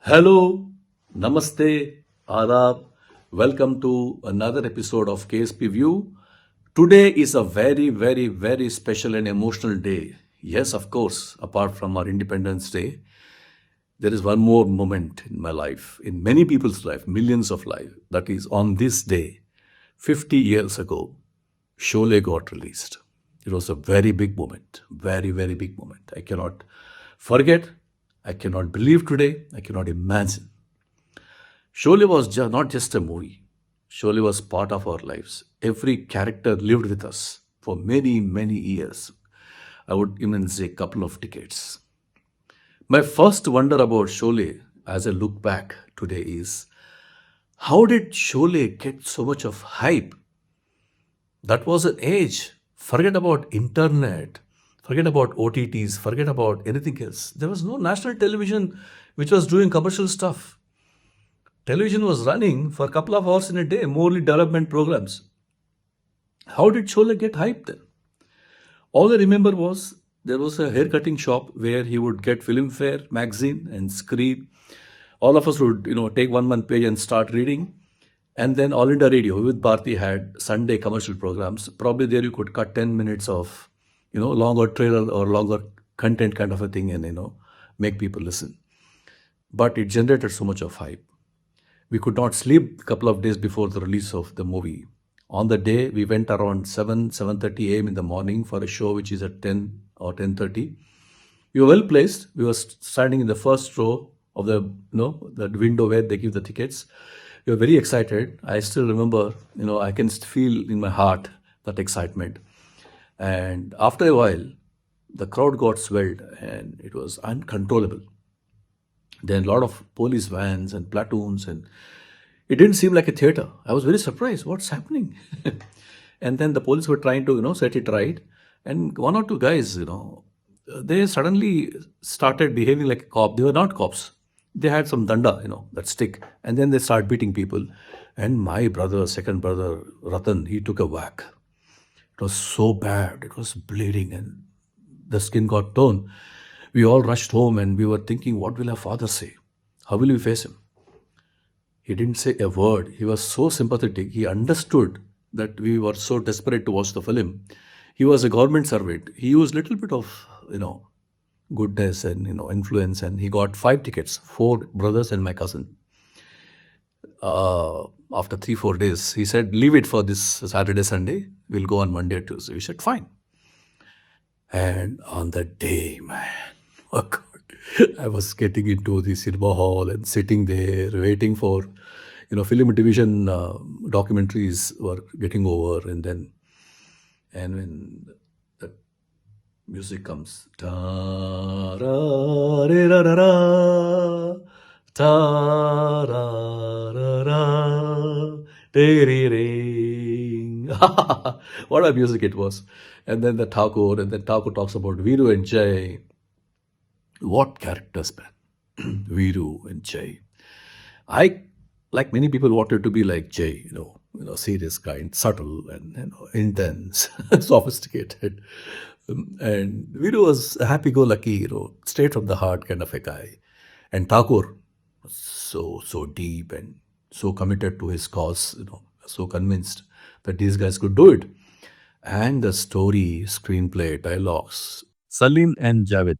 Hello, Namaste, Adab. Welcome to another episode of KSP View. Today is a very, very, very special and emotional day. Yes, of course, apart from our Independence Day, there is one more moment in my life, in many people's life, millions of life. That is on this day, 50 years ago, Sholay got released. It was a very big moment, very, very big moment. I cannot forget, I cannot believe today, I cannot imagine. Sholay was not just a movie. Sholay was part of our lives. Every character lived with us for many, many years. I would even say couple of decades. My first wonder about Sholay as I look back today is how did Sholay get so much of hype? That was an age. Forget about internet, forget about OTTs, forget about anything else. There was no national television which was doing commercial stuff. Television was running for a couple of hours in a day, morely development programs. How did Sholay get hyped then? All I remember was there was a haircutting shop where he would get Filmfare magazine and screen. All of us would, take 1 month page and start reading. And then All India Radio with Bharti had Sunday commercial programs. Probably there you could cut 10 minutes of, longer trailer or longer content kind of a thing and, make people listen. But it generated so much of hype. We could not sleep a couple of days before the release of the movie. On the day, we went around 7:30 a.m. in the morning for a show which is at 10 or 10:30. We were well placed. We were standing in the first row of that window where they give the tickets. We were very excited. I still remember, I can feel in my heart that excitement. And after a while, the crowd got swelled and it was uncontrollable. Then a lot of police vans and platoons, and it didn't seem like a theater. I was very surprised. What's happening? And then the police were trying to, set it right. And one or two guys, they suddenly started behaving like a cop. They were not cops. They had some danda, that stick. And then they started beating people. And my brother, second brother, Ratan, he took a whack. It was so bad. It was bleeding and the skin got torn. We all rushed home and we were thinking, what will our father say? How will we face him? He didn't say a word. He was so sympathetic. He understood that we were so desperate to watch the film. He was a government servant. He used little bit of, goodness and, influence, and he got 5 tickets, 4 brothers and my cousin. After 3, 4 days, he said, leave it for this Saturday, Sunday. We'll go on Monday or Tuesday. We said, fine. And on that day, man, oh God, I was getting into the cinema hall and sitting there waiting for, film division documentaries were getting over, and when the music comes, ta ra re ra ra ra, ta ra ra ra, te re re. What a music it was! And then Thakur talks about Viru and Jay. What characters, man? Viru and Jay. I, like many people, wanted to be like Jay, serious kind, subtle and intense, sophisticated. And Viru was a happy-go-lucky, straight from the heart kind of a guy. And Thakur was so deep and so committed to his cause, so convinced that these guys could do it. And the story, screenplay, dialogues. Salim and Javed.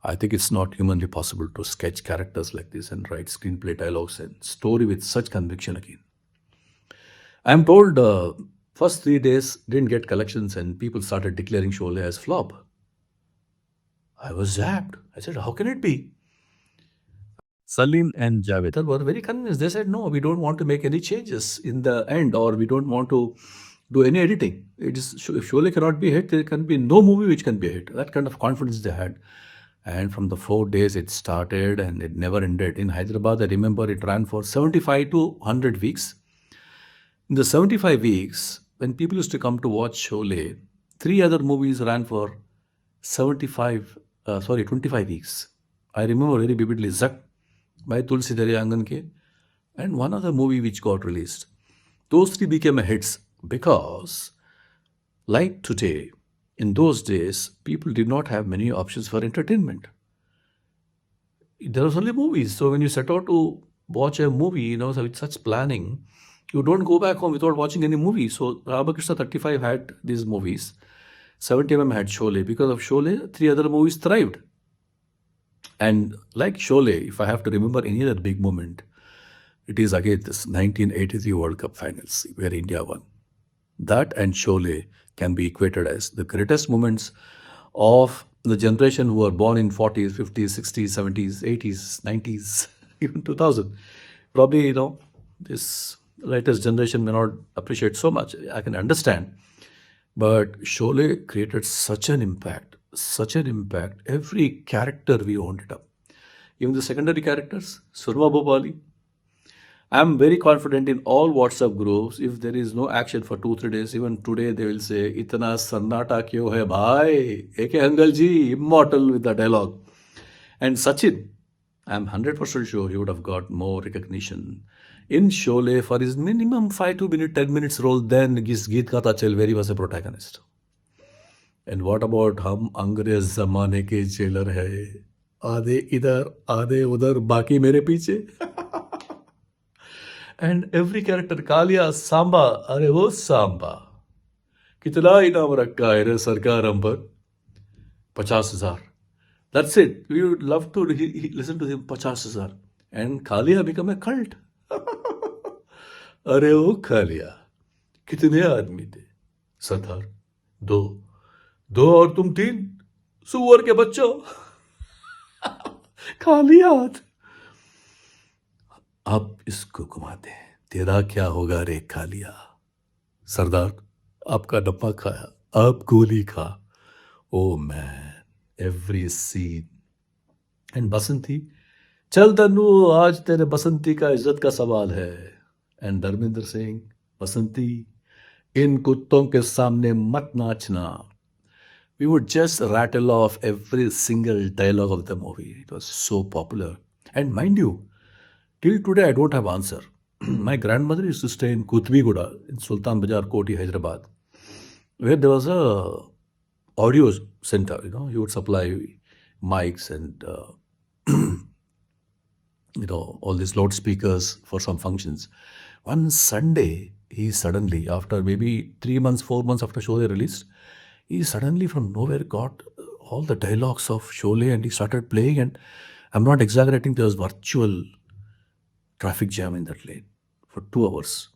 I think it's not humanly possible to sketch characters like this and write screenplay dialogues and story with such conviction again. I'm told first 3 days didn't get collections and people started declaring Sholay as flop. I was zapped. I said, how can it be? Salim and Javed were very convinced. They said, no, we don't want to make any changes in the end, or we don't want to do any editing. It is if Sholay cannot be a hit, there can be no movie which can be a hit. That kind of confidence they had. And from the 4 days it started and it never ended. In Hyderabad, I remember it ran for 75 to 100 weeks. In the 75 weeks, when people used to come to watch Sholay, 3 other movies ran for 25 weeks. I remember very vividly Zak by Tulsi Angan Ke, and one other movie which got released. Those 3 became a hits because, like today, in those days, people did not have many options for entertainment. there was only movies. So when you set out to watch a movie, so with such planning, you don't go back home without watching any movie. So Ramakrishna 35 had these movies. 70mm had Sholay. Because of Sholay, three other movies thrived. And like Sholay, if I have to remember any other big moment, it is again this 1983 World Cup finals where India won. That and Sholay can be equated as the greatest moments of the generation who were born in 40s, 50s, 60s, 70s, 80s, 90s, even 2000. Probably, this latest generation may not appreciate so much. I can understand. But Sholay created such an impact, such an impact. Every character we owned it up. Even the secondary characters, Surma Bhopali, I'm very confident in all WhatsApp groups. If there is no action for 2 3 days, even today they will say, "Itna sannata kyo hai bhai?" A.K. Hangalji, immortal with the dialogue. And Sachin, I'm 100% sure he would have got more recognition in Sholay for his minimum 5 to 10 minutes role than his Geet Kata Chal, where he was a protagonist. And what about Hum Angrez Zamane ke jailer hai? आधे इधर आधे उधर बाकी मेरे पीछे. And every character, Kalia, Samba, अरे वो सांबा कितना इनाम रखा है रे सरकार हम पर 50,000. That's it. We would love to listen to him 50,000. And Kalia become a cult. अरे वो खालिया कितने आदमी थे 70 दो दो और तुम तीन सुअर के बच्चों खालिया अब इसको घुमा दे तेरा क्या होगा रे खालिया सरदार आपका डब्बा खाया आप गोली खा oh man every scene and Basanti चल तनु आज तेरे बसंती का इज्जत का सवाल है एंड धर्मेंद्र सिंह बसंती इन कुत्तों के सामने मत नाचना. We would just rattle off every single dialogue of the movie. It was so popular. And mind you, till today I don't have answer. My grandmother used to stay in Kutbiguda in Sultan Bajar, Koti, Hyderabad, where there was a audio center. He would supply mics and all these loudspeakers for some functions. One Sunday, he suddenly, after maybe 3 months, 4 months after Sholay released, he suddenly from nowhere got all the dialogues of Sholay and he started playing. And I'm not exaggerating, there was virtual traffic jam in that lane for 2 hours.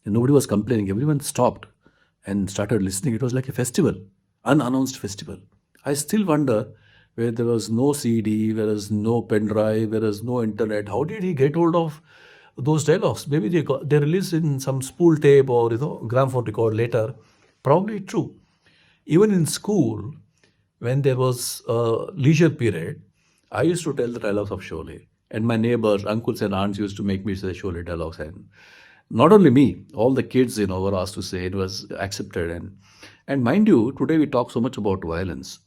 And nobody was complaining. Everyone stopped and started listening. It was like a festival, unannounced festival. I still wonder where there was no CD, where there was no pen drive, where there was no internet. How did he get hold of those dialogues? Maybe they released in some spool tape or gramophone record later. Probably true. Even in school, when there was a leisure period, I used to tell the dialogues of Sholay. And my neighbors, uncles and aunts used to make me say Sholay dialogues. And not only me, all the kids, were asked to say. It was accepted. And mind you, today we talk so much about violence.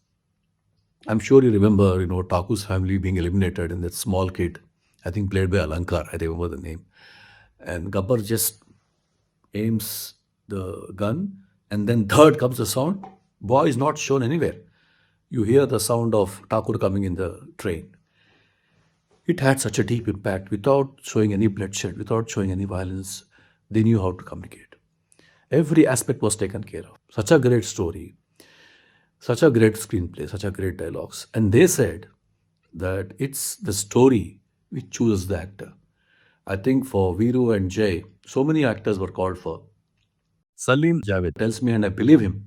I'm sure you remember, Taku's family being eliminated and that small kid, I think played by Alankar, I remember the name. And Gabbar just aims the gun and then third comes the sound. Boy is not shown anywhere. You hear the sound of Thakur coming in the train. It had such a deep impact without showing any bloodshed, without showing any violence. They knew how to communicate. Every aspect was taken care of. Such a great story, such a great screenplay, such a great dialogues. And they said that it's the story which chooses the actor. I think for Viru and Jay, so many actors were called for. Salim Javed tells me, and I believe him,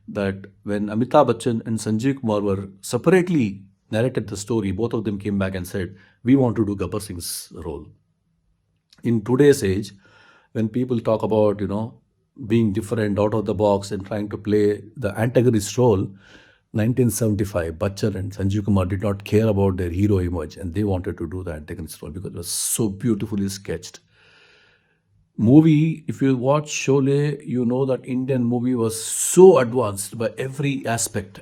that when Amitabh Bachchan and Sanjeev Kumar were separately narrated the story, both of them came back and said, we want to do Gabbar Singh's role. In today's age, when people talk about, being different, out of the box and trying to play the antagonist role, 1975, Bachchan and Sanjeev Kumar did not care about their hero image and they wanted to do the antagonist role because it was so beautifully sketched. Movie, if you watch Sholay, you know that Indian movie was so advanced by every aspect,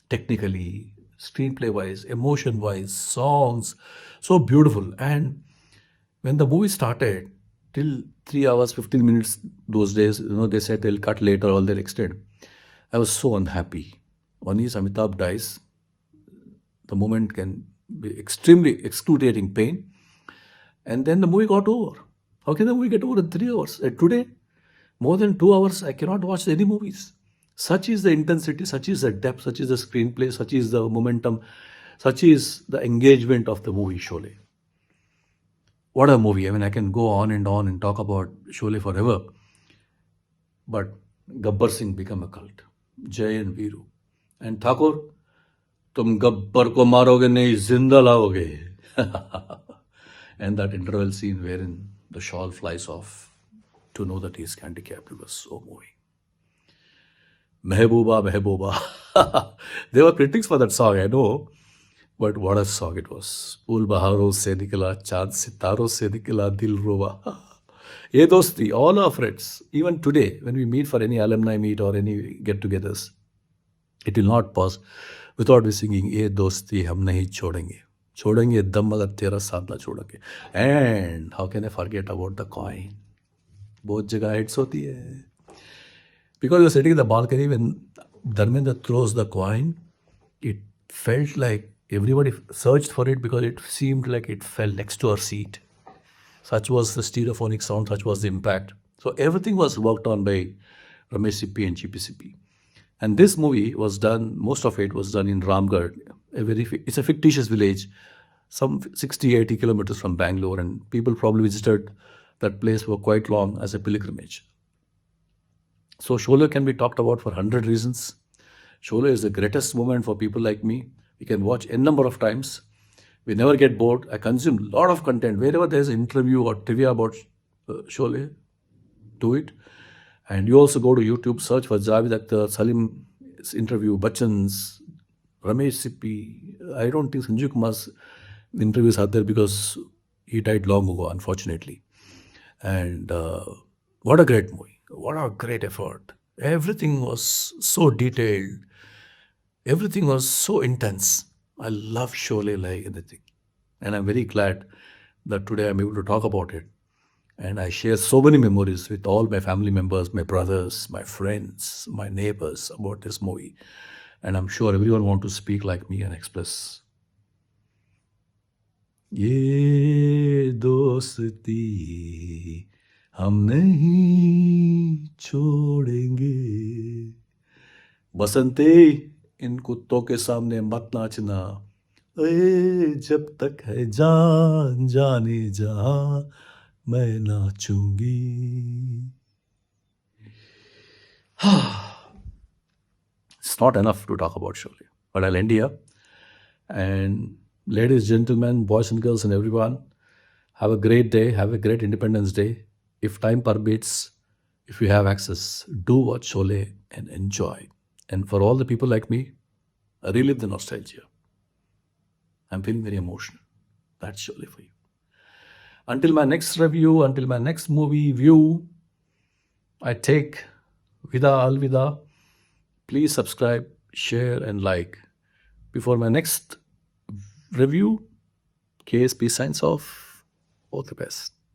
technically, screenplay wise, emotion wise, songs, so beautiful. And when the movie started, till 3 hours, 15 minutes those days, they said they'll cut later or they'll extend. I was so unhappy. One is Amitabh dies, the moment can extremely excruciating pain. And then the movie got over. How can the movie get over in 3 hours? Today, more than 2 hours, I cannot watch any movies. Such is the intensity, such is the depth, such is the screenplay, such is the momentum, such is the engagement of the movie Sholay. What a movie. I mean, I can go on and talk about Sholay forever. But Gabbar Singh became a cult. Jay and Veeru. And Thakur, तुम गब्बर को मारोगे नहीं जिंदा लाओगे. And that interval scene wherein the shawl flies off to know that he's handicapped was so moving. Mehbooba, Mehbooba. There were critics for that song, I know. But what a song it was. Ul Baharo se nikla, Chand Sitaro se nikla, Dil Roba. Ye dosti, all our friends, even today, when we meet for any alumni meet or any get togethers, it will not pause without we singing, Ye dosti, hum nahi chodenge. Chodenge dam agar tera saath na chodenge. And how can I forget about the coin? Both jagah hits hoti hai. Because you're sitting in the balcony when Dharmendra throws the coin, it felt like everybody searched for it because it seemed like it fell next to our seat. Such was the stereophonic sound, such was the impact. So everything was worked on by Ramesh Sippy and GPCP. And this movie was done, most of it was done in Ramgarh. It's a fictitious village, some 60, 80 kilometers from Bangalore, and people probably visited that place for quite long as a pilgrimage. So Sholay can be talked about for 100 reasons. Sholay is the greatest moment for people like me. We can watch n number of times. We never get bored. I consume a lot of content. Wherever there's an interview or trivia about Sholay, do it. And you also go to YouTube, search for Javed Akhtar, Salim's interview, Bacchan's, Ramesh Sippy. I don't think Sanjeev Kumar's interviews are there because he died long ago, unfortunately. And what a great movie. What a great effort. Everything was so detailed. Everything was so intense. I love Sholay like anything. And I'm very glad that today I'm able to talk about it. And I share so many memories with all my family members, my brothers, my friends, my neighbors about this movie. And I'm sure everyone wants to speak like me and express. ये दोस्ती हम नहीं छोड़ेंगे. बसंते इन कुत्तों के सामने मत नाचना. ए जब तक है जान जाने जहां मैं नाचूंगी. It's not enough to talk about Sholay, but I'll end here. And ladies, gentlemen, boys and girls, and everyone, have a great day. Have a great Independence Day. If time permits, if you have access, do watch Sholay and enjoy. And for all the people like me, relive the nostalgia. I'm feeling very emotional. That's Sholay for you. Until my next review, until my next movie view, I take Vida Alvida. Please subscribe, share, and like. Before my next review, KSP signs off. All the best.